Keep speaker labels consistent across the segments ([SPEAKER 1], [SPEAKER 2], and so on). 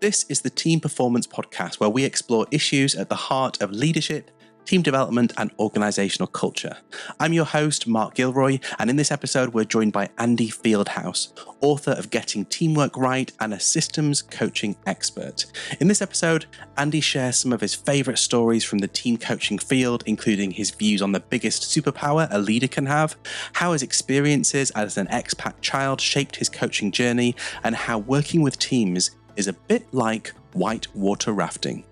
[SPEAKER 1] This is the Team Performance Podcast, where we explore issues at the heart of leadership, team development, and organisational culture. I'm your host, Mark Gilroy, and in this episode, we're joined by Andy Fieldhouse, author of Getting Teamwork Right and a systems coaching expert. In this episode, Andy shares some of his favourite stories from the team coaching field, including his views on the biggest superpower a leader can have, how his experiences as an expat child shaped his coaching journey, and how working with teams is a bit like whitewater rafting.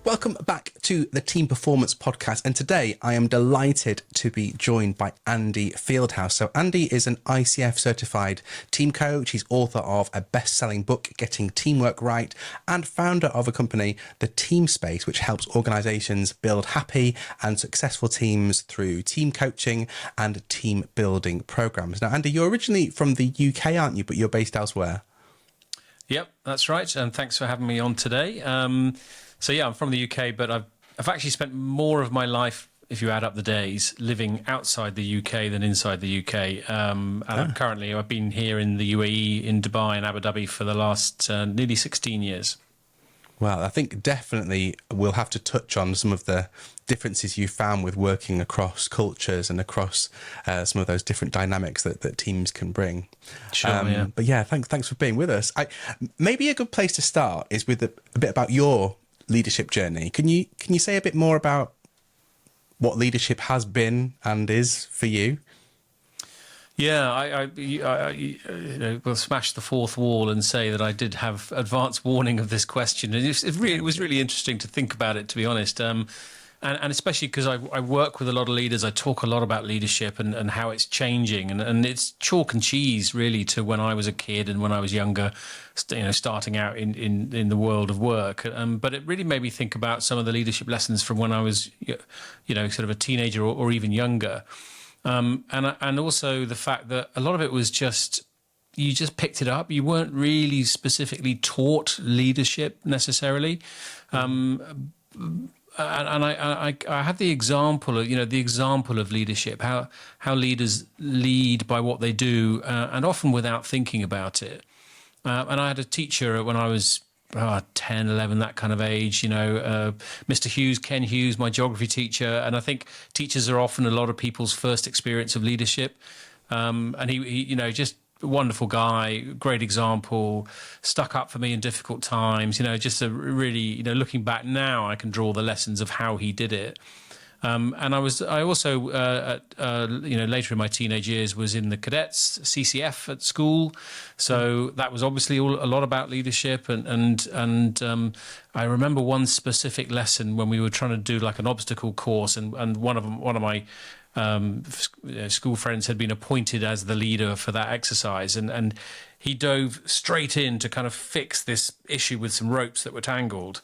[SPEAKER 1] Welcome back to the Team Performance Podcast, and today I am delighted to be joined by Andy Fieldhouse. So Andy is an ICF certified team coach. He's author of a best-selling book, Getting Teamwork Right, and founder of a company, The Team Space, which helps organizations build happy and successful teams through team coaching and team building programs. Now, Andy, you're originally from the UK, aren't you? But you're based elsewhere.
[SPEAKER 2] Yep, that's right. And thanks for having me on today. So yeah, I'm from the UK, but I've actually spent more of my life, if you add up the days, living outside the UK than inside the UK. Currently, I've been here in the UAE, in Dubai and Abu Dhabi for the last nearly 16 years.
[SPEAKER 1] Well, I think definitely we'll have to touch on some of the differences you found with working across cultures and across some of those different dynamics that teams can bring.
[SPEAKER 2] Sure, yeah.
[SPEAKER 1] But yeah, thanks for being with us. Maybe a good place to start is with a bit about your leadership journey. Can you say a bit more about what leadership has been and is for you?
[SPEAKER 2] Yeah, I will smash the fourth wall and say that I did have advance warning of this question, and it was really interesting to think about it, to be honest. And especially because I work with a lot of leaders, I talk a lot about leadership and how it's changing, and it's chalk and cheese really to when I was a kid and when I was younger, starting out in the world of work. But it really made me think about some of the leadership lessons from when I was, sort of a teenager or even younger, and also the fact that a lot of it was you just picked it up. You weren't really specifically taught leadership necessarily. And I have the example of leadership, how leaders lead by what they do, and often without thinking about it. And I had a teacher when I was 10, 11, that kind of age, Mr. Hughes, Ken Hughes, my geography teacher. And I think teachers are often a lot of people's first experience of leadership. And he just a wonderful guy, great example, stuck up for me in difficult times, just a really, looking back now, I can draw the lessons of how he did it. And I also, later in my teenage years was in the cadets, CCF at school. So that was obviously a lot about leadership. And I remember one specific lesson when we were trying to do like an obstacle course, and one of my school friends had been appointed as the leader for that exercise, and he dove straight in to kind of fix this issue with some ropes that were tangled.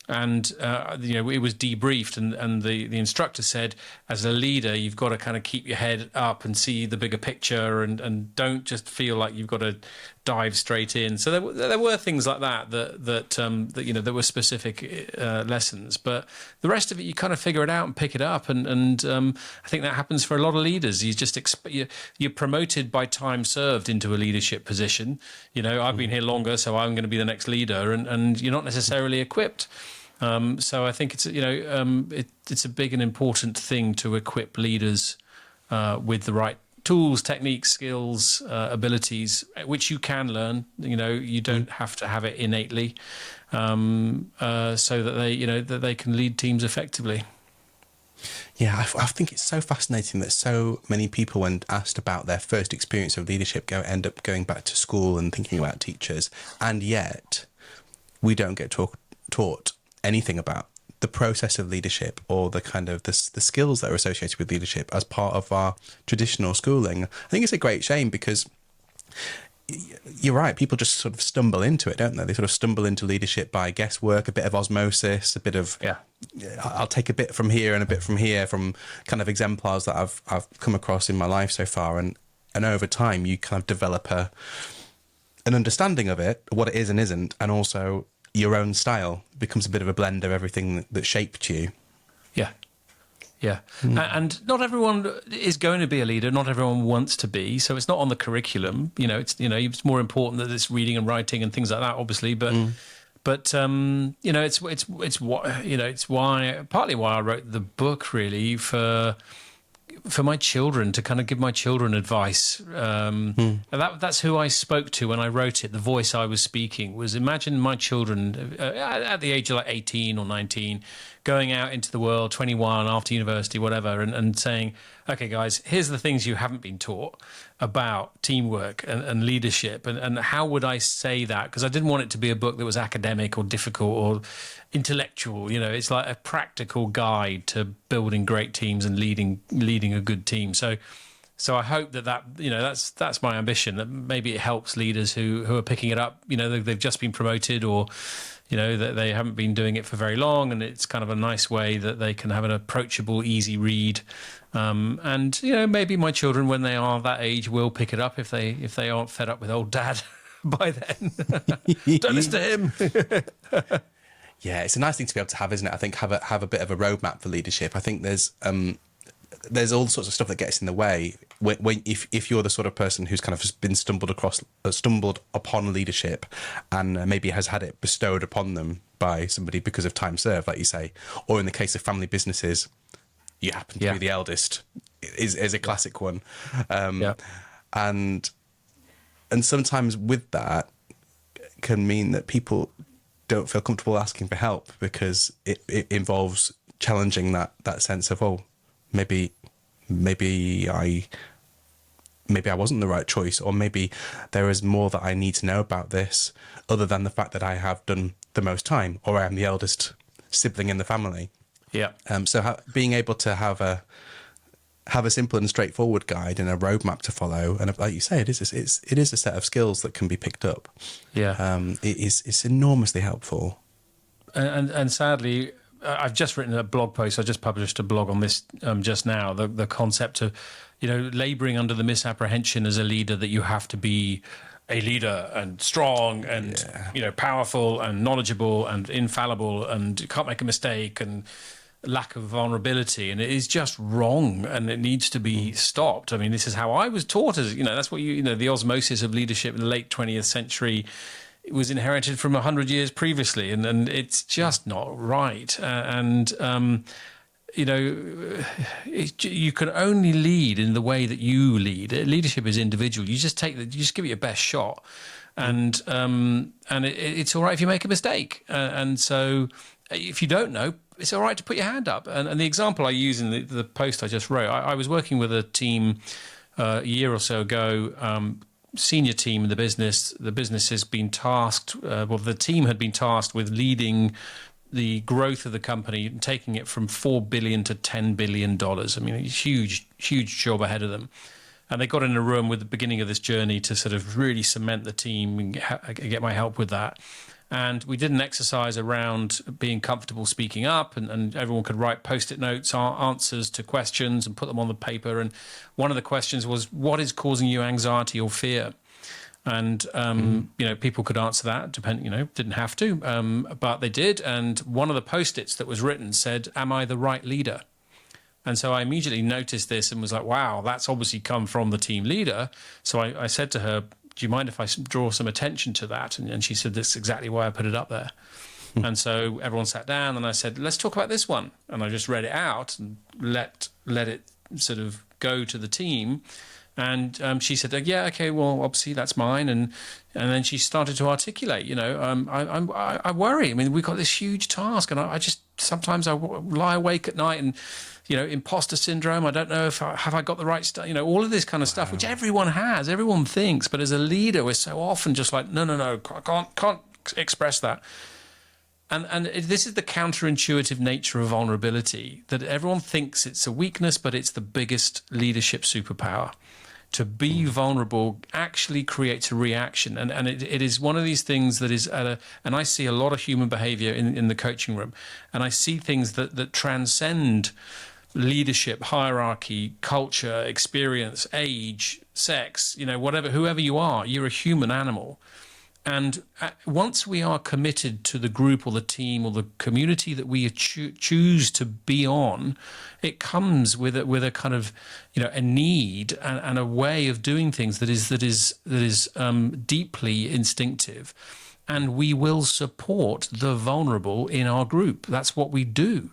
[SPEAKER 2] And it was debriefed, and the instructor said, as a leader, you've got to kind of keep your head up and see the bigger picture, and don't just feel like you've got to dive straight in. So there were things like that were specific lessons, but the rest of it you kind of figure it out and pick it up, and I think that happens for a lot of leaders. You just you're promoted by time served into a leadership position. I've been here longer, so I'm going to be the next leader, and you're not necessarily equipped. So I think it's a big and important thing to equip leaders with the right tools, techniques, skills, abilities, which you can learn. You don't have to have it innately, so that they can lead teams effectively.
[SPEAKER 1] Yeah, I think it's so fascinating that so many people, when asked about their first experience of leadership, end up going back to school and thinking about teachers, and yet we don't get taught anything about the process of leadership or the kind of the skills that are associated with leadership as part of our traditional schooling. I think it's a great shame, because you're right, people just sort of stumble into it, don't they? They sort of stumble into leadership by guesswork, a bit of osmosis, a bit of, I'll take a bit from here and a bit from here, from kind of exemplars that I've come across in my life so far. And over time, you kind of develop an understanding of it, what it is and isn't, and also your own style becomes a bit of a blend of everything that shaped you.
[SPEAKER 2] Yeah. And not everyone is going to be a leader. Not everyone wants to be. So it's not on the curriculum. It's more important that it's reading and writing and things like that, obviously. But it's what, it's why, partly why I wrote the book, really, for my children, to kind of give my children advice. And that's who I spoke to when I wrote it. The voice I was speaking was, imagine my children at the age of like 18 or 19 going out into the world, 21, after university, whatever, and saying, okay, guys, here's the things you haven't been taught about teamwork and leadership. And how would I say that? Because I didn't want it to be a book that was academic or difficult or intellectual. It's like a practical guide to building great teams and leading a good team. So I hope that that's my ambition, that maybe it helps leaders who are picking it up. They've just been promoted, or that they haven't been doing it for very long, and it's kind of a nice way that they can have an approachable, easy read. And maybe my children, when they are that age, will pick it up if they aren't fed up with old dad by then. Don't listen to him.
[SPEAKER 1] Yeah, it's a nice thing to be able to have, isn't it? I think have a bit of a roadmap for leadership. I think there's all sorts of stuff that gets in the way if you're the sort of person who's kind of been stumbled upon leadership, and maybe has had it bestowed upon them by somebody because of time served, like you say, or in the case of family businesses, you happen to be the eldest, is a classic one. And sometimes with that can mean that people don't feel comfortable asking for help, because it involves challenging that sense of, maybe I wasn't the right choice, or maybe there is more that I need to know about this other than the fact that I have done the most time, or I am the eldest sibling in the family.
[SPEAKER 2] Yeah.
[SPEAKER 1] So being able to have a simple and straightforward guide and a roadmap to follow, and like you say, it is a set of skills that can be picked up.
[SPEAKER 2] Yeah.
[SPEAKER 1] It's enormously helpful.
[SPEAKER 2] And sadly, I've just written a blog post. I just published a blog on this just now. The concept of, labouring under the misapprehension as a leader that you have to be a leader and strong and powerful and knowledgeable and infallible and you can't make a mistake, and lack of vulnerability. And it is just wrong, and it needs to be stopped. I mean, this is how I was taught, as that's what the osmosis of leadership in the late 20th century. It was inherited from 100 years previously, and it's just not right. You can only lead in the way that you lead. Leadership is individual. You just give it your best shot, and it's all right if you make a mistake. And so, if you don't know, it's all right to put your hand up. And the example I use in the post I just wrote, I was working with a team a year or so ago. Senior team in the business. The business has been tasked, the team had been tasked with leading the growth of the company and taking it from $4 billion to $10 billion. I mean, a huge job ahead of them. And they got in a room with the beginning of this journey to sort of really cement the team and get my help with that. And we did an exercise around being comfortable speaking up, and everyone could write Post-it notes, answers to questions, and put them on the paper. And one of the questions was, what is causing you anxiety or fear? And, people could answer that, didn't have to, but they did. And one of the Post-its that was written said, am I the right leader? And so I immediately noticed this and was like, wow, that's obviously come from the team leader. So I said to her, do you mind if I draw some attention to that? And she said, that's exactly why I put it up there. And so everyone sat down, and I said, let's talk about this one. And I just read it out and let it sort of go to the team. And she said, yeah, okay, well, obviously that's mine. And then she started to articulate, I worry. I mean, we've got this huge task, and I just, sometimes I lie awake at night and, imposter syndrome. I don't know if have I got the right stuff, all of this kind of stuff, which everyone has, everyone thinks. But as a leader, we're so often just like, no, I can't express that. And this is the counterintuitive nature of vulnerability, that everyone thinks it's a weakness, but it's the biggest leadership superpower. To be vulnerable actually creates a reaction. And it is one of these things that is and I see a lot of human behavior in the coaching room, and I see things that transcend leadership, hierarchy, culture, experience, age, sex, whatever, whoever you are, you're a human animal. And once we are committed to the group or the team or the community that we choose to be on, it comes with a kind of, a need and a way of doing things that is deeply instinctive, and we will support the vulnerable in our group. That's what we do.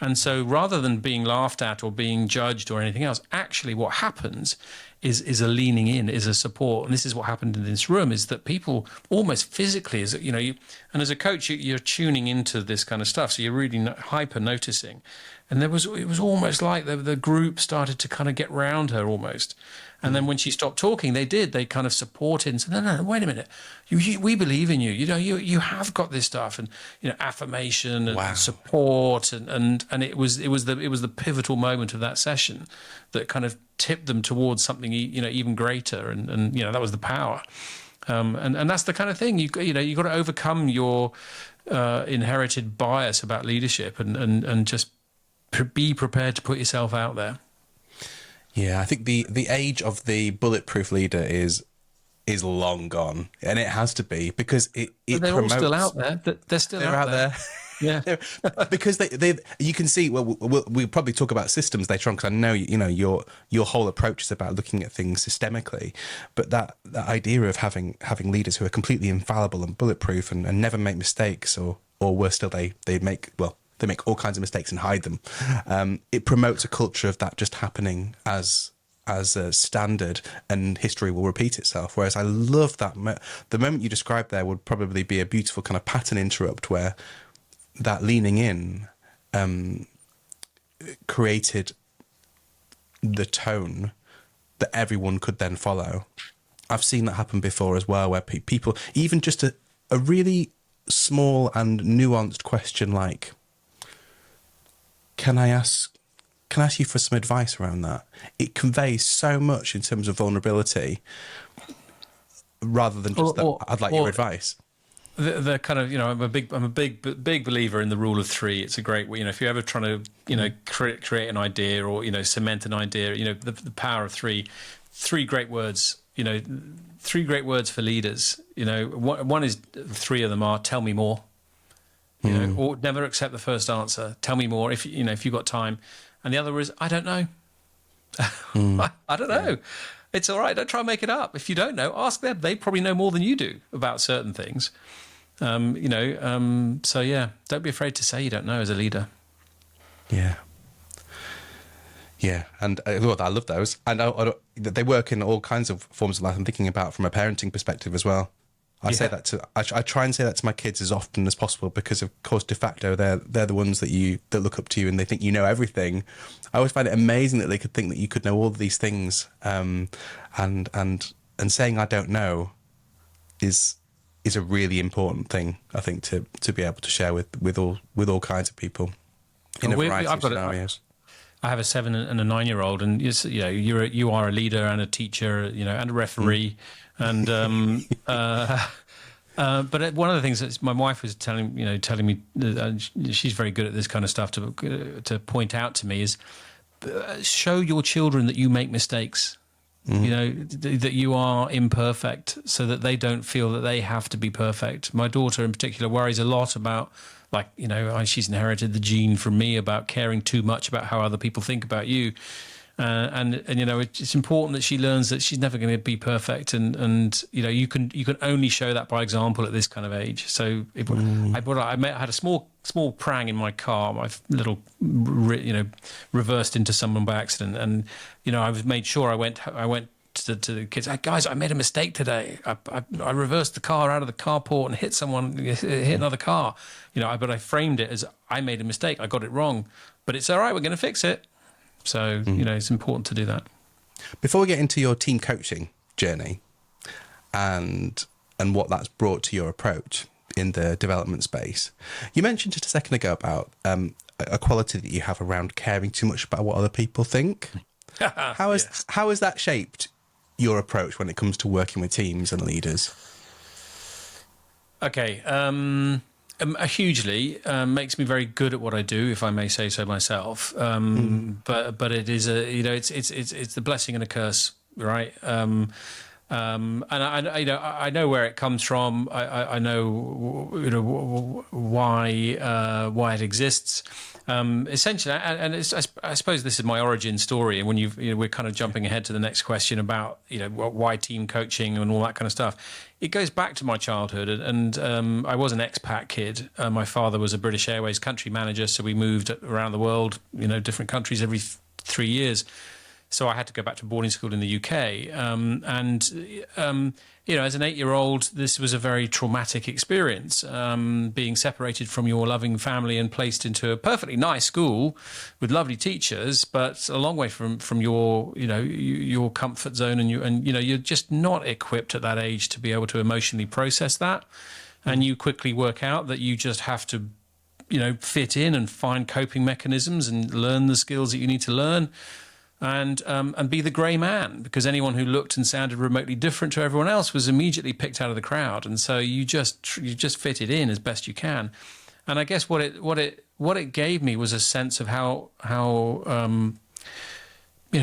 [SPEAKER 2] And so rather than being laughed at or being judged or anything else, actually what happens is a leaning in, is a support. And this is what happened in this room, is that people almost physically, and as a coach, you're tuning into this kind of stuff. So you're really hyper noticing. And it was almost like the group started to kind of get round her almost. And then when she stopped talking, they kind of supported and said, no, wait a minute. We believe in you. You have got this stuff, and, affirmation and support. And it was the pivotal moment of that session that kind of tipped them towards something, even greater. And that was the power. And that's the kind of thing you got to overcome your inherited bias about leadership and just be prepared to put yourself out there.
[SPEAKER 1] Yeah, I think the age of the bulletproof leader is long gone, and it has to be, because it
[SPEAKER 2] they're
[SPEAKER 1] promotes.
[SPEAKER 2] All still out there. They're still out there. Yeah,
[SPEAKER 1] because they you can see. Well, we'll probably talk about systems later on, because I know your whole approach is about looking at things systemically. But that idea of having leaders who are completely infallible and bulletproof and never make mistakes, or worse still, they make all kinds of mistakes and hide them. It promotes a culture of that just happening as a standard, and history will repeat itself. Whereas I love that the moment you described there would probably be a beautiful kind of pattern interrupt, where that leaning in created the tone that everyone could then follow. I've seen that happen before as well, where people, even just a really small and nuanced question like, Can I ask you for some advice around that? It conveys so much in terms of vulnerability, rather than just I'd like your advice.
[SPEAKER 2] The kind of, I'm a big believer in the rule of three. It's a great, if you're ever trying to, create an idea or, cement an idea, the power of three great words, 3 great words for leaders. One is, 3 of them are, tell me more. Or never accept the first answer. Tell me more if you've got time. And the other is, I don't know. I don't know. It's all right. Don't try and make it up. If you don't know, ask them. They probably know more than you do about certain things. So yeah, don't be afraid to say you don't know as a leader.
[SPEAKER 1] Yeah. Yeah, and I love those, and they work in all kinds of forms of life. I'm thinking about from a parenting perspective as well. I try and say that to my kids as often as possible, because of course de facto they're the ones that look up to you, and they think you know everything. I always find it amazing that they could think that you could know all of these things, and saying I don't know is a really important thing, I think, to be able to share with all kinds of people in a variety of scenarios.
[SPEAKER 2] I have a 7 and a 9-year-old, and you are a leader and a teacher, and a referee. And but one of the things that my wife was telling me, she's very good at this kind of stuff to point out to me, is show your children that you make mistakes. That you are imperfect, so that they don't feel that they have to be perfect. My daughter in particular worries a lot about, she's inherited the gene from me about caring too much about how other people think about you. And it's important that she learns that she's never going to be perfect, and you can only show that by example at this kind of age. So I had a small prang in my car, my little reversed into someone by accident, and I was made sure I went to the kids, guys, I made a mistake today. I reversed the car out of the carport and hit another car. But I framed it as, I made a mistake. I got it wrong, but it's all right. We're going to fix it. So, it's important to do that.
[SPEAKER 1] Before we get into your team coaching journey and what that's brought to your approach in the development space, you mentioned just a second ago about a quality that you have around caring too much about what other people think. How has that shaped your approach when it comes to working with teams and leaders?
[SPEAKER 2] Okay. Hugely makes me very good at what I do, if I may say so myself. But it is it's the blessing and a curse, right? And I know where it comes from. I know why it exists. Essentially, and I suppose this is my origin story. And when we're kind of jumping ahead to the next question about why team coaching and all that kind of stuff. It goes back to my childhood, and I was an expat kid. My father was a British Airways country manager, so we moved around the world, different countries every 3 years. So I had to go back to boarding school in the UK. As an 8-year-old, this was a very traumatic experience, being separated from your loving family and placed into a perfectly nice school with lovely teachers, but a long way from your comfort zone, and you're just not equipped at that age to be able to emotionally process that. And you quickly work out that you just have to fit in and find coping mechanisms and learn the skills that you need to learn. And be the grey man, because anyone who looked and sounded remotely different to everyone else was immediately picked out of the crowd, and so you just fitted in as best you can. And I guess what it gave me was a sense of how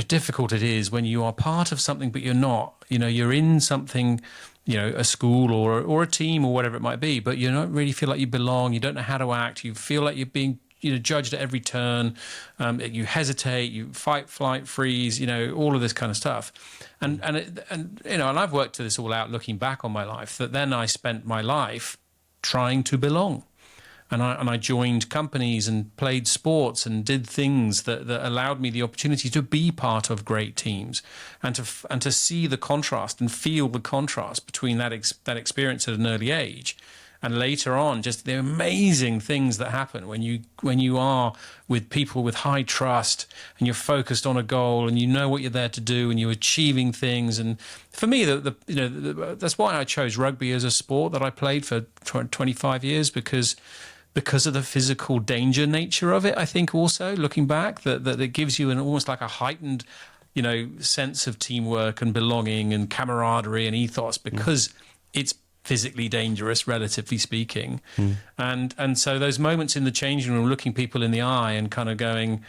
[SPEAKER 2] difficult it is when you are part of something but you're not. You're in something, a school or a team or whatever it might be, but you don't really feel like you belong. You don't know how to act. You feel like you're being judged at every turn. You hesitate, you fight, flight, freeze, all of this kind of stuff. And I've worked this all out looking back on my life, that then I spent my life trying to belong. And I joined companies and played sports and did things that allowed me the opportunity to be part of great teams, and to see the contrast and feel the contrast between that experience at an early age. And later on, just the amazing things that happen when you are with people with high trust, and you're focused on a goal, and you know what you're there to do, and you're achieving things. And for me, that's why I chose rugby as a sport that I played for 25 years, because of the physical danger nature of it. I think also looking back that it gives you almost like a heightened sense of teamwork and belonging and camaraderie and ethos, because it's physically dangerous, relatively speaking. And so those moments in the changing room, looking people in the eye and kind of going,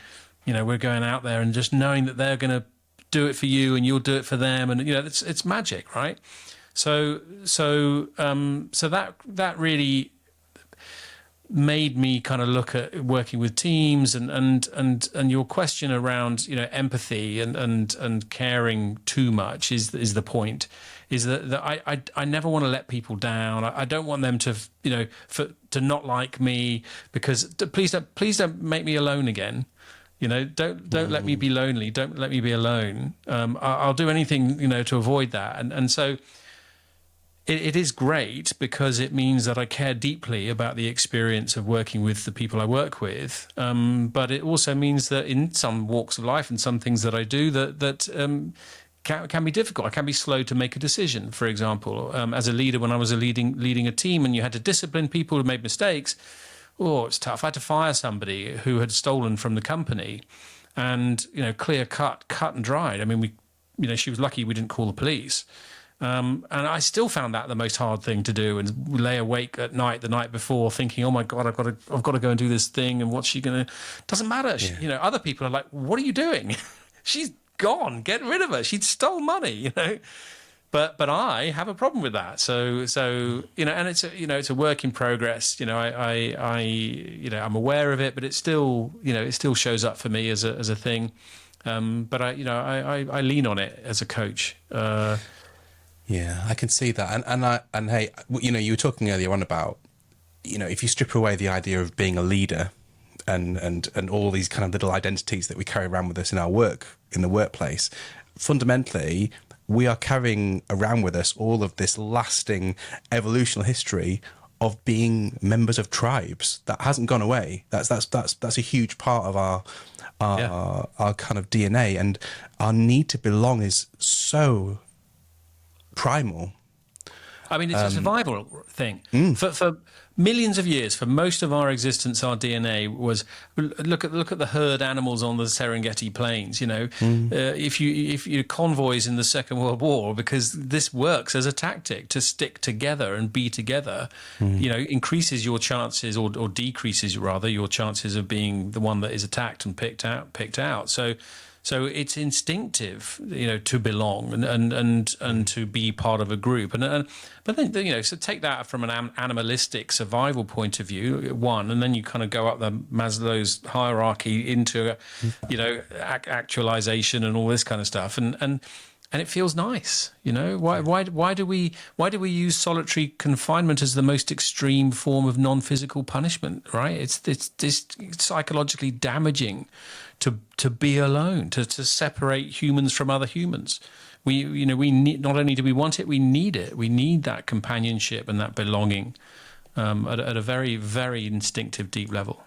[SPEAKER 2] we're going out there, and just knowing that they're going to do it for you and you'll do it for them, and it's magic, right? So that really made me kind of look at working with teams, and your question around empathy and caring too much is the point. Is that I never want to let people down. I don't want them to to not like me, because please don't make me alone again. Don't let me be lonely. Don't let me be alone. I'll do anything to avoid that. And so it is great, because it means that I care deeply about the experience of working with the people I work with. But it also means that in some walks of life and some things that I do that can be difficult. I can be slow to make a decision. For example, as a leader, when I was leading a team and you had to discipline people who made mistakes, it's tough. I had to fire somebody who had stolen from the company, and clear cut and dried. I mean, she was lucky we didn't call the police. And I still found that the most hard thing to do, and lay awake at night the night before thinking, oh my God, I've got to go and do this thing, and what's she going to... Doesn't matter.
[SPEAKER 1] Yeah.
[SPEAKER 2] Other people are like, what are you doing? She's gone. Get rid of her. She stole money, But I have a problem with that. So and it's a work in progress. I'm aware of it, but it still shows up for me as a thing. But I lean on it as a coach.
[SPEAKER 1] Yeah, I can see that. And hey, you were talking earlier on about, if you strip away the idea of being a leader and all these kind of little identities that we carry around with us in our work, in the workplace, fundamentally, we are carrying around with us all of this lasting evolutionary history of being members of tribes that hasn't gone away. That's a huge part of our kind of DNA, and our need to belong is so primal.
[SPEAKER 2] I mean, it's a survival thing. For millions of years, for most of our existence, our DNA was look at the herd animals on the Serengeti plains. If you convoys in the Second World War, because this works as a tactic to stick together and be together, increases your chances or decreases rather your chances of being the one that is attacked and picked out. So So it's instinctive, to belong and to be part of a group. But then, so take that from an animalistic survival point of view, one, and then you kind of go up the Maslow's hierarchy into, actualization and all this kind of stuff. And it feels nice, Why do we use solitary confinement as the most extreme form of non-physical punishment? Right? It's psychologically damaging to be alone, to separate humans from other humans. We need, not only do we want it, we need it. We need that companionship and that belonging at a very, very instinctive, deep level.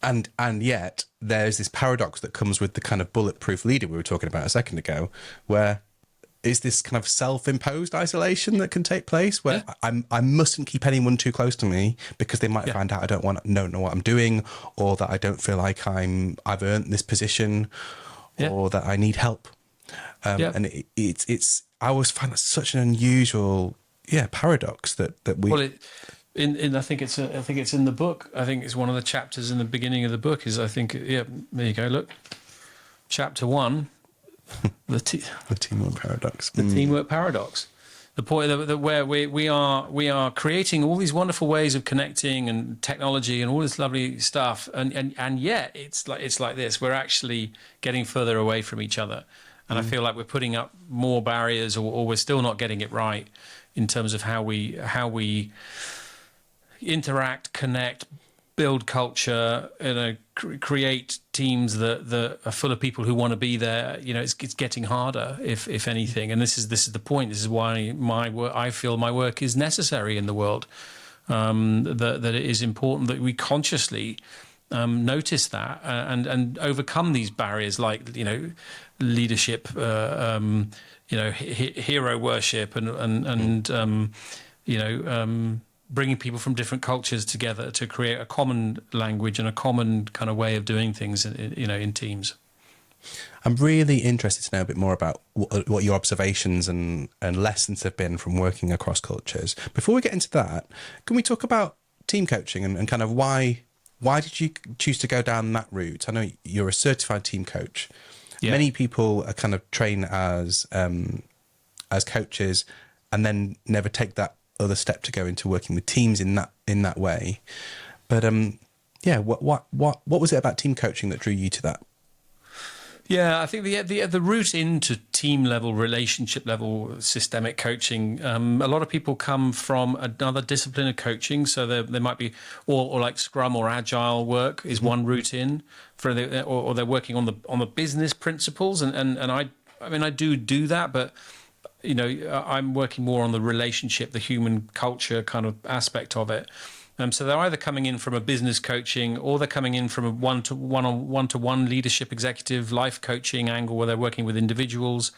[SPEAKER 1] And yet there's this paradox that comes with the kind of bulletproof leader we were talking about a second ago, where is this kind of self-imposed isolation that can take place, where I mustn't keep anyone too close to me because they might find out I don't know what I'm doing, or that I don't feel like I've earned this position, or that I need help. And it's I always find that such an unusual paradox that we.
[SPEAKER 2] Well, I think it's in the book. I think it's one of the chapters in the beginning of the book. There you go. Look, chapter 1, the
[SPEAKER 1] teamwork paradox.
[SPEAKER 2] The teamwork paradox. The point that where we are creating all these wonderful ways of connecting and technology and all this lovely stuff, and yet it's like this. We're actually getting further away from each other, and I feel like we're putting up more barriers, or we're still not getting it right in terms of how we interact, connect, build culture, create teams that are full of people who want to be there. It's getting harder, if anything. And this is the point. This is why I feel my work is necessary in the world. That it is important that we consciously notice that and overcome these barriers, like leadership, hero worship, and bringing people from different cultures together to create a common language and a common kind of way of doing things, in teams.
[SPEAKER 1] I'm really interested to know a bit more about what your observations and lessons have been from working across cultures. Before we get into that, can we talk about team coaching and kind of why did you choose to go down that route? I know you're a certified team coach. Yeah. Many people are kind of trained as coaches and then never take that other step to go into working with teams in that way. But what was it about team coaching that drew you to that?
[SPEAKER 2] Yeah, I think the route into team level, relationship level, systemic coaching. A lot of people come from another discipline of coaching, so they might be, or like Scrum or Agile work is one route in or they're working on the business principles, and I do that, but I'm working more on the relationship, the human culture kind of aspect of it. So they're either coming in from a business coaching, or they're coming in from a one-to-one leadership, executive life coaching angle, where they're working with individuals.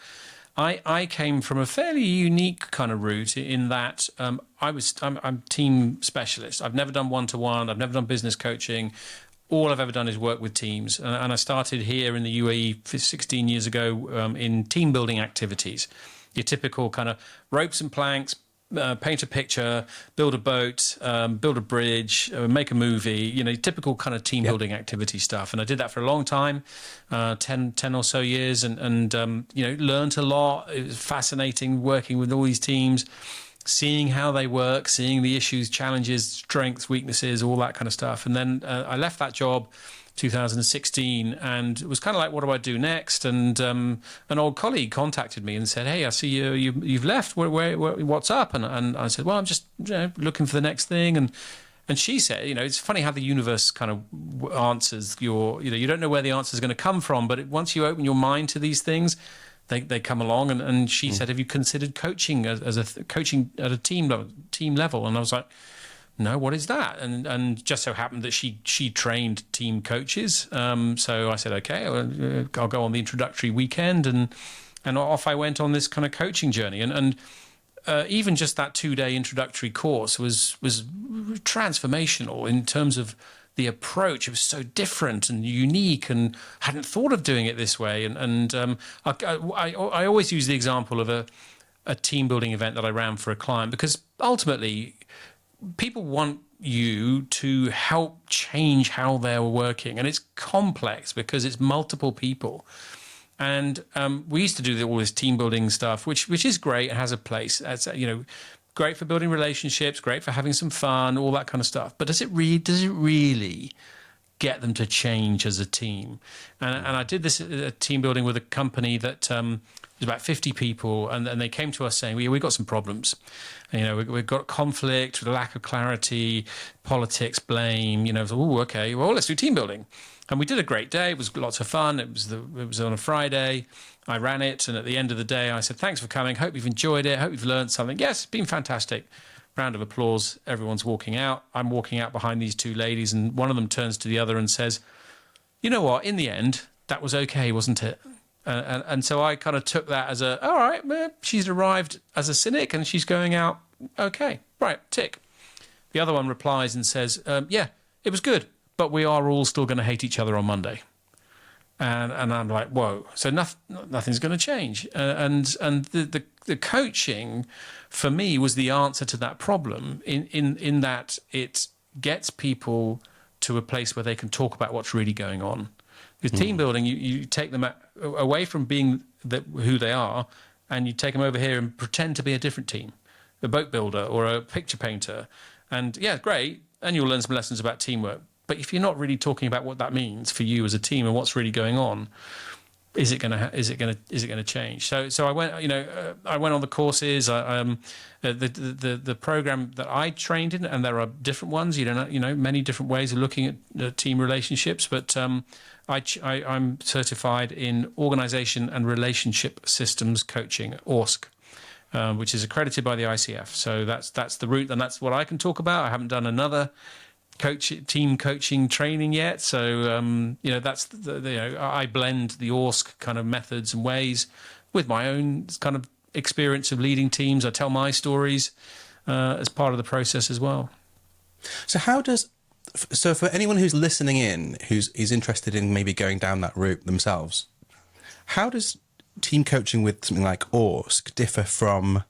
[SPEAKER 2] I came from a fairly unique kind of route in that I'm team specialist. I've never done one-to-one. I've never done business coaching. All I've ever done is work with teams. And I started here in the UAE 16 years ago in team building activities. Your typical kind of ropes and planks, paint a picture, build a boat, build a bridge, make a movie, typical kind of team building activity stuff. And I did that for a long time, 10 or so years, and learned a lot. It was fascinating working with all these teams, seeing how they work, seeing the issues, challenges, strengths, weaknesses, all that kind of stuff. And then I left that job 2016, and it was kind of like, what do I do next? And an old colleague contacted me and said, "Hey, I see you've left. What's up?" And I said, "Well, I'm just looking for the next thing." And she said, it's funny how the universe kind of answers you don't know where the answer is going to come from, but once you open your mind to these things, they come along. And she said, "Have you considered coaching coaching at a team level?" And I was like, "No, what is that?" And just so happened that she trained team coaches. So I said, "Okay, I'll go on the introductory weekend," and off I went on this kind of coaching journey. And even just that 2-day introductory course was transformational in terms of the approach. It was so different and unique, and hadn't thought of doing it this way. And I always use the example of a team building event that I ran for a client, because ultimately people want you to help change how they're working. And it's complex because it's multiple people. And we used to do all this team building stuff, which is great and has a place. It's, great for building relationships, great for having some fun, all that kind of stuff. But does it really get them to change as a team? And I did this team building with a company that was about 50 people, and they came to us saying, we've got some problems. And, we've got conflict, lack of clarity, politics, blame. Okay, well, let's do team building. And we did a great day. It was lots of fun. It was on a Friday. I ran it, and at the end of the day, I said, "Thanks for coming. Hope you've enjoyed it. Hope you've learned something." Yes, it's been fantastic. Round of applause. Everyone's walking out. I'm walking out behind these two ladies, and one of them turns to the other and says, "You know what? In the end, that was okay, wasn't it?" And so I kind of took that as all right, well, she's arrived as a cynic, and she's going out okay. Right, tick. The other one replies and says, "Yeah, it was good, but we are all still going to hate each other on Monday." And I'm like, whoa! So nothing's going to change. And the coaching, for me, was the answer to that problem. In that it gets people to a place where they can talk about what's really going on. With team building, you take them away from being who they are, and you take them over here and pretend to be a different team, a boat builder or a picture painter. And yeah, great. And you'll learn some lessons about teamwork. But if you're not really talking about what that means for you as a team and what's really going on, is it going to change? So I went, I went on the courses. The program that I trained in, and there are different ones. Many different ways of looking at team relationships. But I'm certified in Organization and Relationship Systems Coaching, ORSC. Which is accredited by the ICF. So that's the route, and that's what I can talk about. I haven't done another team coaching training yet. So that's I blend the ORSC kind of methods and ways with my own kind of experience of leading teams. I tell my stories as part of the process as well.
[SPEAKER 1] So for anyone who's listening in, who's interested in maybe going down that route themselves, how does team coaching with something like ORSC differ from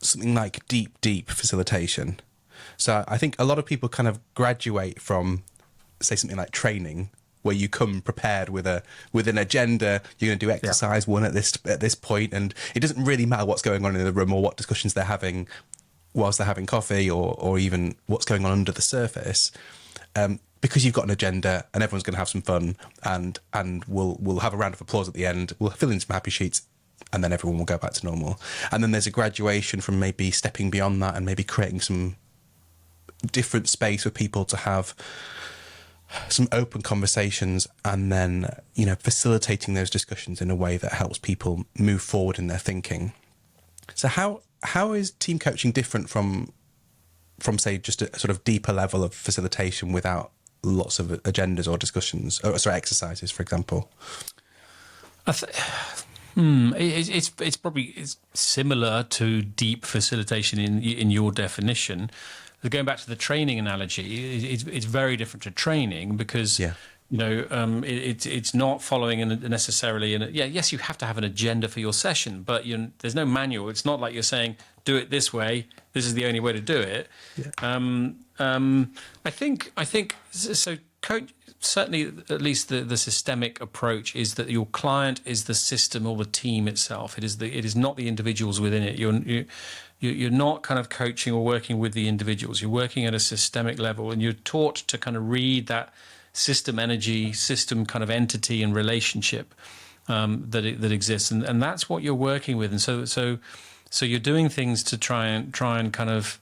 [SPEAKER 1] something like deep facilitation? So I think a lot of people kind of graduate from, say, something like training, where you come prepared with an agenda. You're going to do exercise one at this point, and it doesn't really matter what's going on in the room or what discussions they're having whilst they're having coffee, or even what's going on under the surface. Because you've got an agenda and everyone's going to have some fun, and we'll have a round of applause at the end. We'll fill in some happy sheets, and then everyone will go back to normal. And then there's a graduation from maybe stepping beyond that and maybe creating some different space for people to have some open conversations, and then facilitating those discussions in a way that helps people move forward in their thinking. So how is team coaching different from say just a sort of deeper level of facilitation without lots of agendas or discussions, exercises, for example?
[SPEAKER 2] It's probably similar to deep facilitation in your definition. Going back to the training analogy, it's very different to training because it's not following necessarily. Yes, you have to have an agenda for your session, but there's no manual. It's not like you're saying do it this way. This is the only way to do it. Yeah. I think so. Coach, certainly, at least the systemic approach is that your client is the system or the team itself. It is not the individuals within it. You're not kind of coaching or working with the individuals. You're working at a systemic level, and you're taught to kind of read that system energy, system kind of entity and relationship that exists, and that's what you're working with. And so you're doing things to try and kind of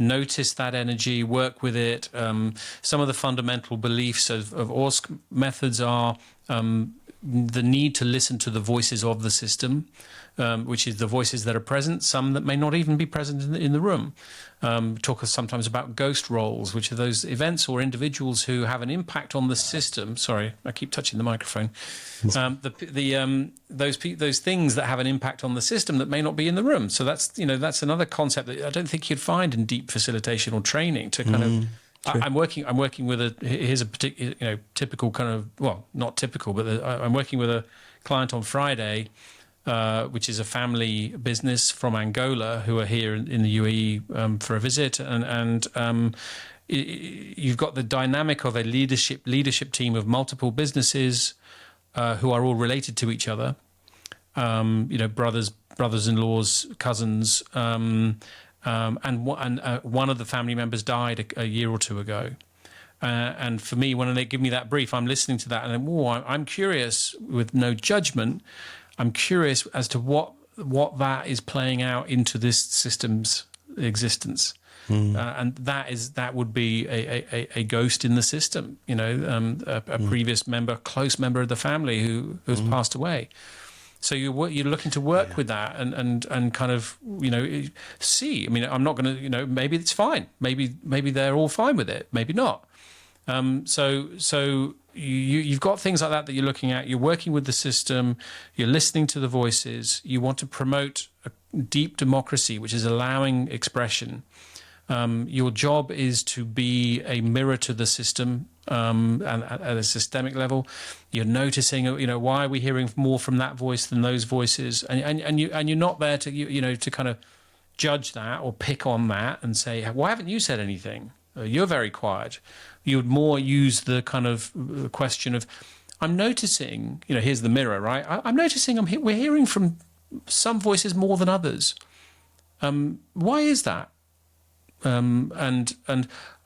[SPEAKER 2] notice that energy, work with it. Some of the fundamental beliefs of ORSC methods are the need to listen to the voices of the system, which is the voices that are present, some that may not even be present in the room. Talk sometimes about ghost roles, which are those events or individuals who have an impact on the system. Sorry, I keep touching the microphone. Those things that have an impact on the system that may not be in the room. So that's another concept that I don't think you'd find in deep facilitation or training to kind of. I'm working with here's a particular typical kind of, well, not typical, but I'm working with a client on Friday, which is a family business from Angola who are here in the UAE for a visit, and you've got the dynamic of a leadership team of multiple businesses who are all related to each other. Brothers-in-laws, cousins, and one of the family members died a year or two ago. And for me, when they give me that brief, I'm listening to that, and I'm curious, with no judgment. I'm curious as to what that is playing out into this system's existence, and that would be a ghost in the system. A previous close member of the family who's passed away. So you're looking to work with that and kind of see. I mean, I'm not going to maybe it's fine. Maybe they're all fine with it. Maybe not. So you've got things like that you're looking at. You're working with the system. You're listening to the voices. You want to promote a deep democracy, which is allowing expression. Your job is to be a mirror to the system, and at a systemic level. You're noticing, why are we hearing more from that voice than those voices? And you're not there to to kind of judge that or pick on that and say, why haven't you said anything? You're very quiet. You would more use the kind of question of, I'm noticing, here's the mirror, right? I'm noticing we're hearing from some voices more than others. Why is that? And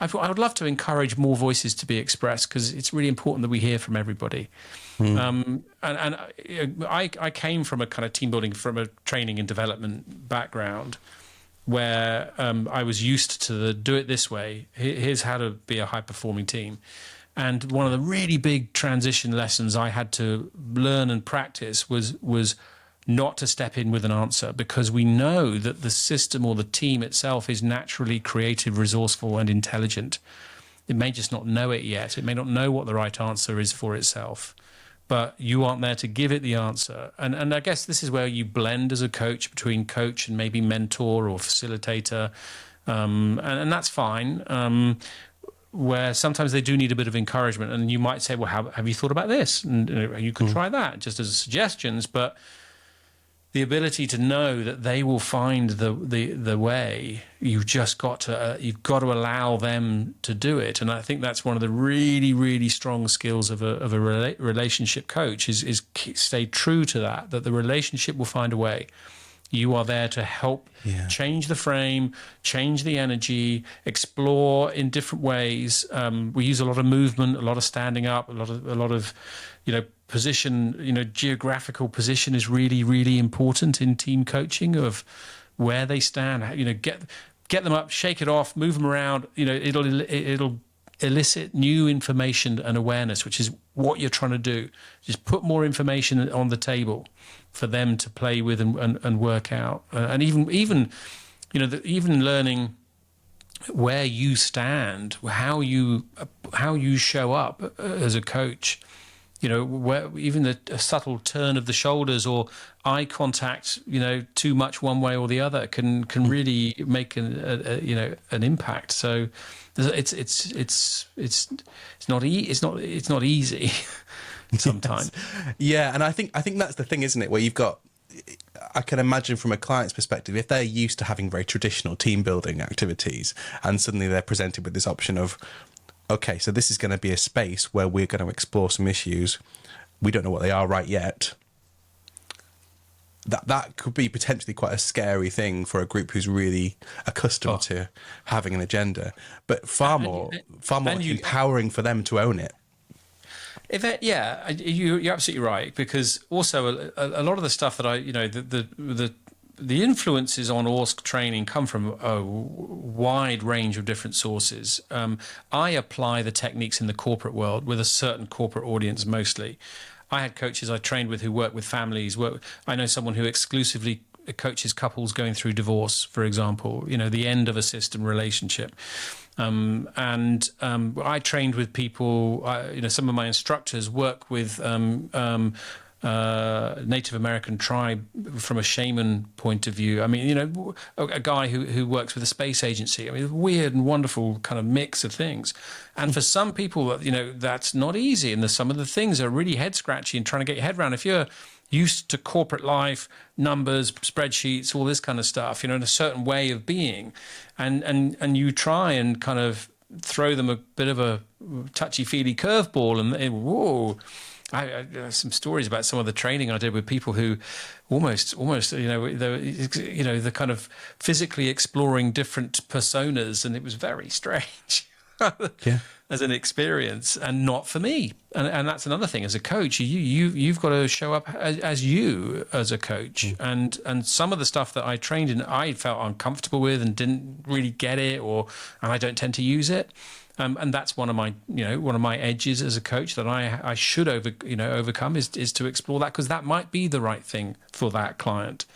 [SPEAKER 2] I would love to encourage more voices to be expressed, because it's really important that we hear from everybody. And I came from a kind of team building, from a training and development background, where I was used to the do it this way. Here's how to be a high performing team. And one of the really big transition lessons I had to learn and practice was not to step in with an answer, because we know that the system or the team itself is naturally creative, resourceful, and intelligent. It may just not know it yet. It may not know what the right answer is for itself, but you aren't there to give it the answer. And I guess this is where you blend as a coach between coach and maybe mentor or facilitator, and that's fine. Where sometimes they do need a bit of encouragement, and you might say, well, have you thought about this? And you could try that just as suggestions, but the ability to know that they will find the way, you've got to allow them to do it. And I think that's one of the really, really strong skills of a relationship coach is stay true to that the relationship will find a way. You are there to help change the frame, change the energy, explore in different ways. We use a lot of movement, a lot of standing up, a lot of position. Geographical position is really, really important in team coaching, of where they stand. Get them up, shake it off, move them around. It'll elicit new information and awareness, which is what you're trying to do. Just put more information on the table for them to play with and work out, and even learning where you stand, how you show up as a coach. Where even a subtle turn of the shoulders or eye contact, too much one way or the other can really make an impact. So it's not easy sometimes.
[SPEAKER 1] Yeah, and I think that's the thing, isn't it? Where you've got, I can imagine from a client's perspective, if they're used to having very traditional team building activities, and suddenly they're presented with this option of, okay, so this is going to be a space where we're going to explore some issues. We don't know what they are right yet. That could be potentially quite a scary thing for a group who's really accustomed to having an agenda, but far more empowering for them to own it.
[SPEAKER 2] You're absolutely right, because also a lot of the stuff that the influences on ORSC training come from a wide range of different sources. I apply the techniques in the corporate world with a certain corporate audience mostly. I had coaches I trained with who work with families. I know someone who exclusively coaches couples going through divorce, for example, the end of a system relationship. I trained with people, some of my instructors work with Native American tribe from a shaman point of view. I mean, a guy who works with a space agency. I mean, weird and wonderful kind of mix of things. And for some people, that's not easy. And some of the things are really head scratchy and trying to get your head around. If you're used to corporate life, numbers, spreadsheets, all this kind of stuff, in a certain way of being, and you try and kind of throw them a bit of a touchy-feely curveball, and whoa. some stories about some of the training I did with people who almost, the kind of physically exploring different personas, and it was very strange.
[SPEAKER 1] Yeah.
[SPEAKER 2] As an experience, and not for me. And that's another thing. As a coach, you've got to show up as you as a coach. And some of the stuff that I trained in, I felt uncomfortable with and didn't really get it, and I don't tend to use it. And that's one of my edges as a coach that I should overcome is to explore that, because that might be the right thing for that client.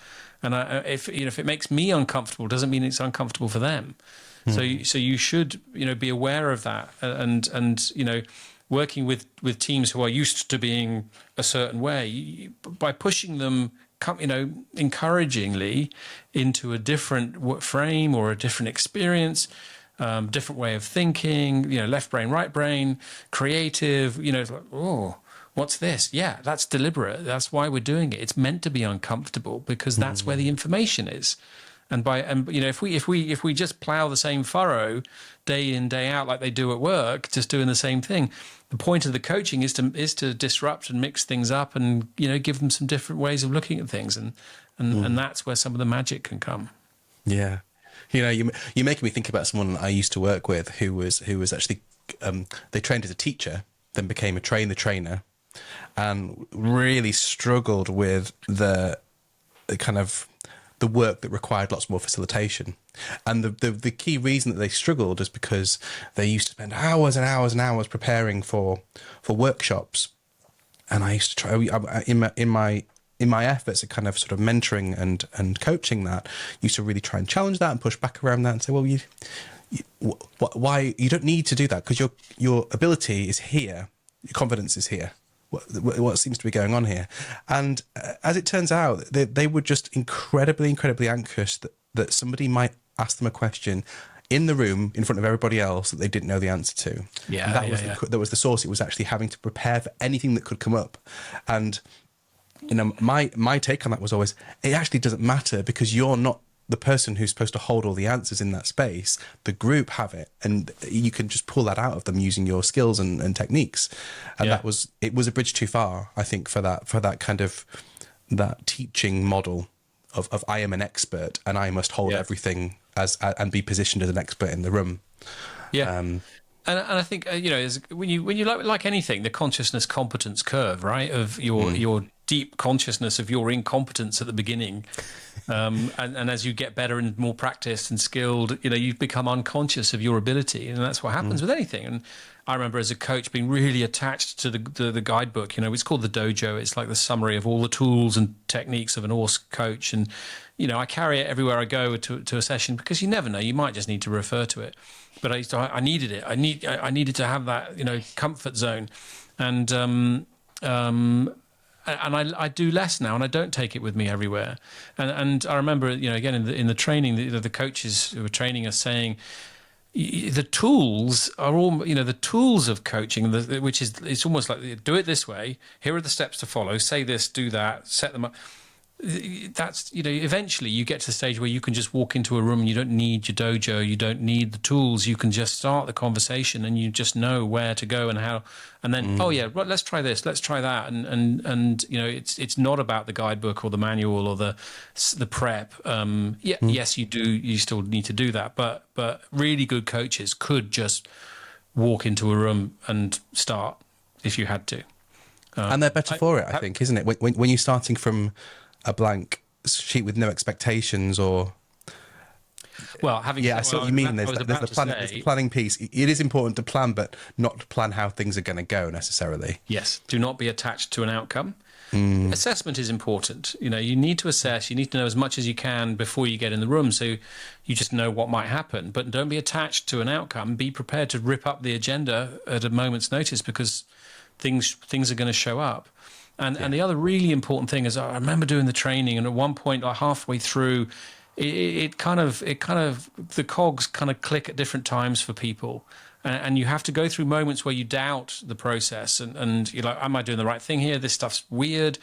[SPEAKER 2] And if it makes me uncomfortable, doesn't mean it's uncomfortable for them. So you should be aware of that, and working with teams who are used to being a certain way, by pushing them encouragingly into a different frame or a different experience, different way of thinking, left brain, right brain, creative, it's like, oh, what's this? Yeah, that's deliberate. That's why we're doing it. It's meant to be uncomfortable, because that's where the information is. And if we just plow the same furrow day in, day out, like they do at work, just doing the same thing, the point of the coaching is to disrupt and mix things up, and give them some different ways of looking at things, and that's where some of the magic can come.
[SPEAKER 1] Yeah, you're making me think about someone I used to work with who was actually they trained as a teacher, then became a trainer, and really struggled with the kind of the work that required lots more facilitation. And the key reason that they struggled is because they used to spend hours and hours and hours preparing for workshops. And I used to try in my efforts at kind of sort of mentoring and coaching that, used to really try and challenge that and push back around that and say, well, why you don't need to do that, because your ability is here, your confidence is here. What seems to be going on here. And as it turns out, they were just incredibly anxious that somebody might ask them a question in the room in front of everybody else that they didn't know the answer to.
[SPEAKER 2] Yeah,
[SPEAKER 1] that was the source. It was actually having to prepare for anything that could come up. And my take on that was always, it actually doesn't matter, because you're not the person who's supposed to hold all the answers in that space. The group have it, and you can just pull that out of them using your skills and techniques. And it was a bridge too far, I think, for that kind of that teaching model of I am an expert and I must hold everything and be positioned as an expert in the room. Yeah. And
[SPEAKER 2] I think when you like anything, the consciousness competence curve, right, of your deep consciousness of your incompetence at the beginning, and as you get better and more practiced and skilled, you've become unconscious of your ability, and that's what happens with anything. And I remember as a coach being really attached to the guidebook. It's called the dojo. It's like the summary of all the tools and techniques of an horse coach, and I carry it everywhere I go to a session, because you never know, you might just need to refer to it. But I needed it. I needed to have that comfort zone, and I do less now, and I don't take it with me everywhere. And I remember again in the training, the coaches who were training us saying, the tools are all the tools of coaching, which is, it's almost like, do it this way. Here are the steps to follow. Say this, do that. Set them up. That's eventually you get to the stage where you can just walk into a room and you don't need your dojo, you don't need the tools, you can just start the conversation and you just know where to go and how, and then right, let's try this, let's try that, and it's not about the guidebook or the manual or the prep. Yes, you still need to do that, but really good coaches could just walk into a room and start if you had to,
[SPEAKER 1] and they're better for it, I think, isn't it, when you're starting from a blank sheet with no expectations, or
[SPEAKER 2] I
[SPEAKER 1] see what you mean. There's the planning piece. It is important to plan, but not to plan how things are going to go necessarily.
[SPEAKER 2] Yes, do not be attached to an outcome. Assessment is important. You need to assess. You need to know as much as you can before you get in the room, so you just know what might happen. But don't be attached to an outcome. Be prepared to rip up the agenda at a moment's notice, because things are going to show up. And the other really important thing is, I remember doing the training, and at one point, like halfway through, it kind of the cogs kind of click at different times for people, and you have to go through moments where you doubt the process, and you're like, am I doing the right thing here? This stuff's weird,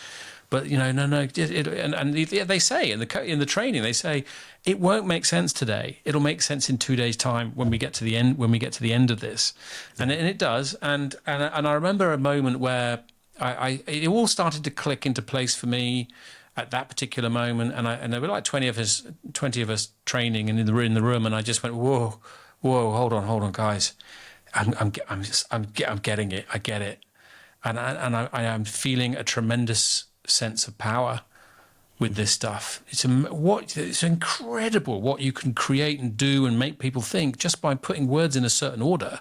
[SPEAKER 2] but no. They say in the training, they say it won't make sense today. It'll make sense in 2 days' time when we get to the end. When we get to the end of this, and it does. And I remember a moment where it all started to click into place for me at that particular moment. And there were like 20 of us training and in the room. And I just went, whoa, hold on, guys. I'm getting it. I get it. And I am feeling a tremendous sense of power with this stuff. It's incredible what you can create and do and make people think just by putting words in a certain order.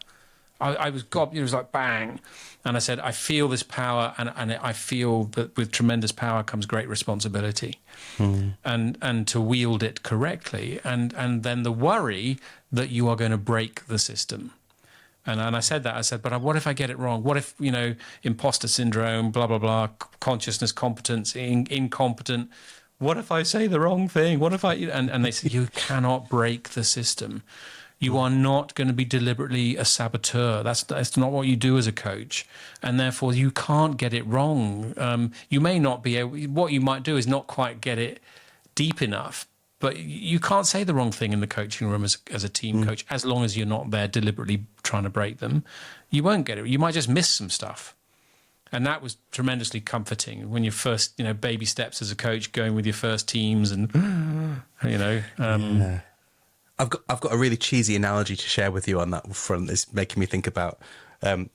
[SPEAKER 2] It was like bang. And I said, I feel this power, and I feel that with tremendous power comes great responsibility, and to wield it correctly, and then the worry that you are going to break the system. And I said that. I said, but what if I get it wrong? What if, imposter syndrome, blah, blah, blah, consciousness, competence, incompetent. What if I say the wrong thing? What if I... And they said, you cannot break the system. You are not going to be deliberately a saboteur. That's not what you do as a coach. And therefore, you can't get it wrong. You may not be able... What you might do is not quite get it deep enough. But you can't say the wrong thing in the coaching room as a team coach, as long as you're not there deliberately trying to break them. You won't get it. You might just miss some stuff. And that was tremendously comforting when you first, baby steps as a coach, going with your first teams and,
[SPEAKER 1] Yeah. I've got a really cheesy analogy to share with you on that front. It's making me think about,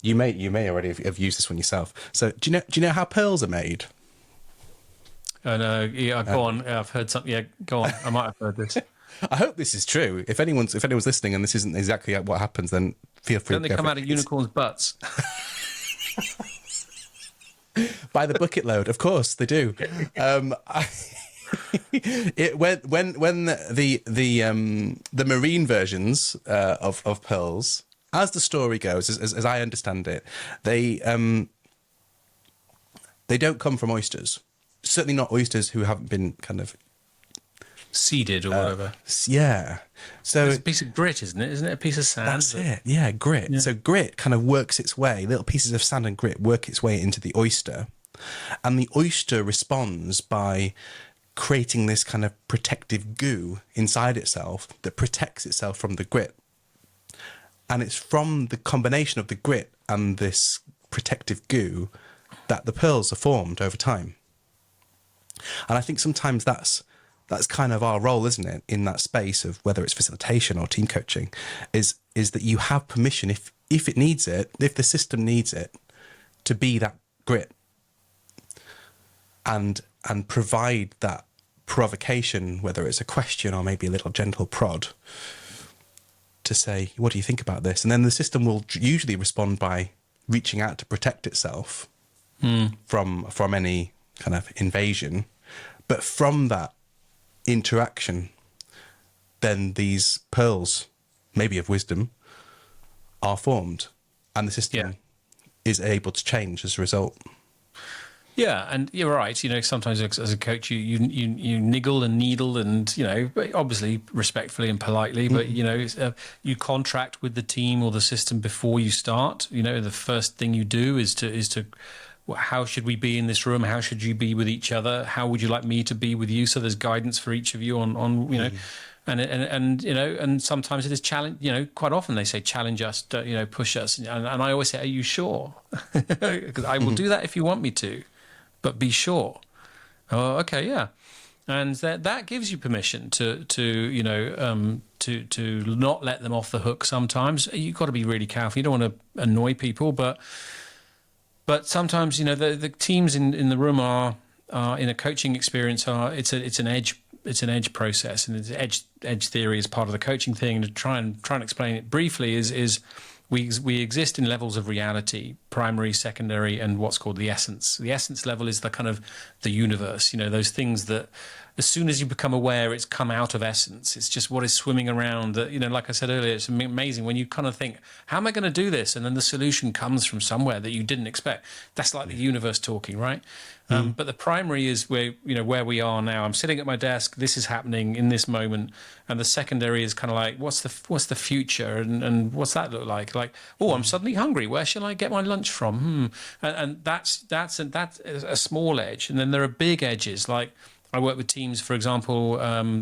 [SPEAKER 1] you may already have used this one yourself. So do you know how pearls are made?
[SPEAKER 2] Go on. Yeah, I've heard something. Yeah, go on. I might have heard this.
[SPEAKER 1] I hope this is true. If anyone's listening and this isn't exactly what happens, then feel free.
[SPEAKER 2] Don't they come out of unicorns' butts?
[SPEAKER 1] By the bucket load, of course they do. When the marine versions of pearls, as the story goes, as I understand it, they don't come from oysters. Certainly not oysters who haven't been kind of
[SPEAKER 2] seeded or whatever.
[SPEAKER 1] Yeah. So
[SPEAKER 2] it's a piece of grit, isn't it? Isn't it a piece of sand?
[SPEAKER 1] That's it. Yeah, grit. Yeah. So grit kind of works its way. Little pieces of sand and grit work its way into the oyster. And the oyster responds by creating this kind of protective goo inside itself that protects itself from the grit. And it's from the combination of the grit and this protective goo that the pearls are formed over time. And I think sometimes that's kind of our role, isn't it, in that space of whether it's facilitation or team coaching, is that you have permission, if it needs it, if the system needs it, to be that grit and provide that provocation, whether it's a question or maybe a little gentle prod, to say, what do you think about this? And then the system will usually respond by reaching out to protect itself from any kind of invasion. But from that interaction, then these pearls, maybe of wisdom, are formed, and the system is able to change as a result.
[SPEAKER 2] Yeah, and you're right. Sometimes as a coach, you niggle and needle, and obviously respectfully and politely, but you contract with the team or the system before you start. The first thing you do is to how should we be in this room? How should you be with each other? How would you like me to be with you? So there's guidance for each of you on and sometimes it is challenge. Quite often they say challenge us, push us, and I always say, are you sure? Because I will do that if you want me to, but be sure. Oh, okay, yeah. And that gives you permission to not let them off the hook. Sometimes you've got to be really careful. You don't want to annoy people, but sometimes the teams in the room are in a coaching experience it's an edge process, and it's edge theory is part of the coaching thing. To try and explain it briefly is we exist in levels of reality: primary, secondary, and what's called the essence. The essence level is the kind of the universe. Those things that as soon as you become aware, it's come out of essence. It's just what is swimming around. Like I said earlier, it's amazing when you kind of think, how am I going to do this? And then the solution comes from somewhere that you didn't expect. That's like the universe talking, right? But the primary is where we are now. I'm sitting at my desk. This is happening in this moment. And the secondary is kind of like, what's the future? And what's that look like? Like, I'm suddenly hungry. Where shall I get my lunch from? And that's a small edge. And then there are big edges, like, I work with teams, for example,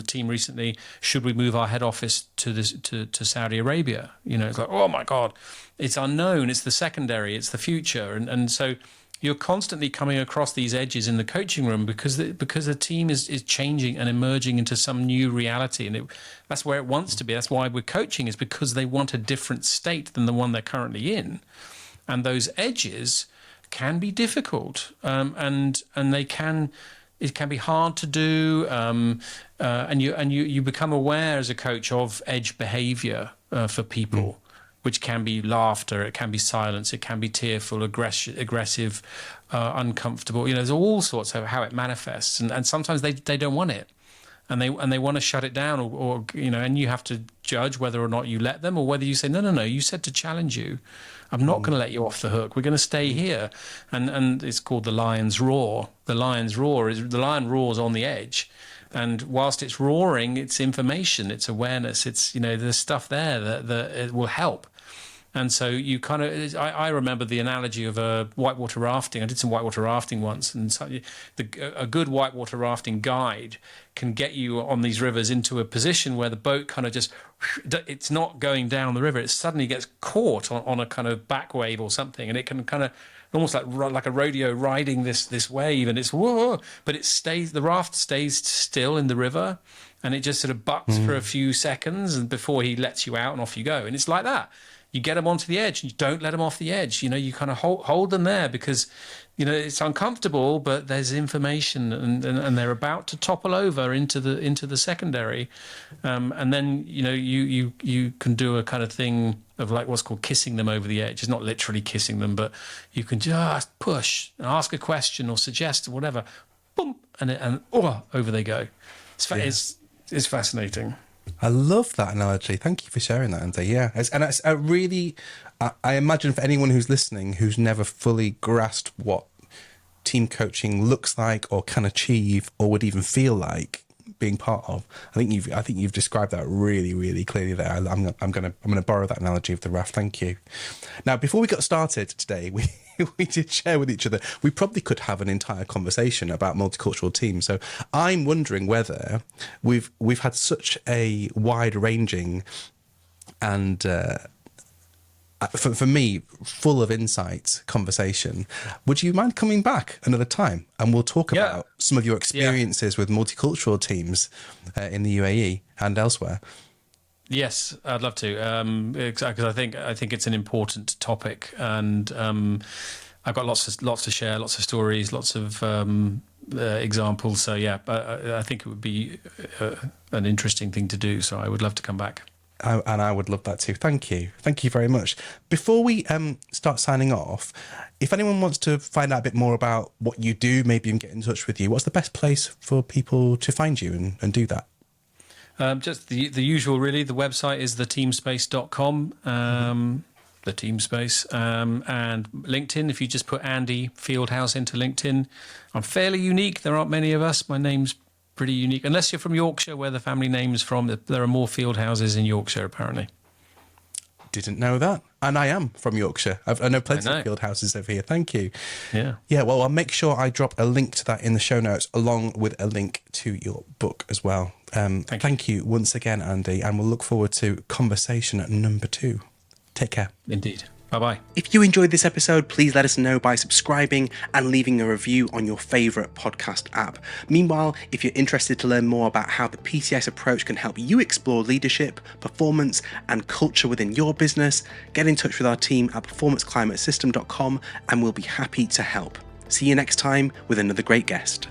[SPEAKER 2] team recently, should we move our head office to Saudi Arabia? It's like, oh my God, it's unknown, it's the secondary, it's the future. And so you're constantly coming across these edges in the coaching room because the team is changing and emerging into some new reality, and that's where it wants to be. That's why we're coaching, is because they want a different state than the one they're currently in, and those edges can be difficult, and it can be hard to do, and you become aware as a coach of edge behavior for people. Which can be laughter, it can be silence, it can be tearful, aggressive, uncomfortable. There's all sorts of how it manifests, and sometimes they don't want it, and they want to shut it down, or and you have to judge whether or not you let them, or whether you say no. You said to challenge you. I'm not going to let you off the hook. We're going to stay here, and it's called the lion's roar. The lion's roar is the lion roars on the edge. And whilst it's roaring, it's information, it's awareness, it's, there's stuff there that it will help. And so you kind of, I remember the analogy of whitewater rafting. I did some whitewater rafting once, and so a good whitewater rafting guide can get you on these rivers into a position where the boat kind of just, it's not going down the river. It suddenly gets caught on a kind of back wave or something, and it can kind of, almost like a rodeo riding this wave, and it's whoa, but the raft stays still in the river, and it just sort of bucks for a few seconds, and before he lets you out, and off you go. And it's like that. You get them onto the edge, and you don't let them off the edge. You kind of hold them there because, it's uncomfortable, but there's information, and they're about to topple over into the secondary, and then you can do a kind of thing of like what's called kissing them over the edge. It's not literally kissing them, but you can just push, and ask a question or suggest or whatever, boom, and over they go. It's fascinating.
[SPEAKER 1] I love that analogy. Thank you for sharing that, Andy. Yeah, it's a really, I imagine for anyone who's listening who's never fully grasped what team coaching looks like or can achieve or would even feel like being part of, I think you've described that really, really clearly there. I'm gonna borrow that analogy of the raft. Thank you. Now, before we got started today, we did share with each other, we probably could have an entire conversation about multicultural teams. So I'm wondering whether we've had such a wide-ranging and for me, full of insight conversation. Would you mind coming back another time, and we'll talk about some of your experiences with multicultural teams in the UAE and elsewhere?
[SPEAKER 2] Yes, I'd love to, because I think it's an important topic, and I've got lots to share, lots of stories, lots of examples. So I think it would be an interesting thing to do. So I would love to come back.
[SPEAKER 1] And I would love that too. Thank you very much. Before we start signing off, if anyone wants to find out a bit more about what you do, maybe even get in touch with you, what's the best place for people to find you and do that?
[SPEAKER 2] Just the usual, really. The website is theteamspace.com, the Teamspace, and LinkedIn. If you just put Andy Fieldhouse into LinkedIn, I'm fairly unique. There aren't many of us. My name's pretty unique, unless you're from Yorkshire, where the family name's from. There are more Fieldhouses in Yorkshire, apparently.
[SPEAKER 1] Didn't know that. And I am from Yorkshire. I know plenty of Fieldhouses over here. Thank you. Yeah, well, I'll make sure I drop a link to that in the show notes, along with a link to your book as well. Thank you once again, Andy, and we'll look forward to conversation number 2. Take care.
[SPEAKER 2] Indeed. Bye-bye.
[SPEAKER 1] If you enjoyed this episode, please let us know by subscribing and leaving a review on your favourite podcast app. Meanwhile, if you're interested to learn more about how the PCS approach can help you explore leadership, performance and culture within your business, get in touch with our team at performanceclimatesystem.com, and we'll be happy to help. See you next time with another great guest.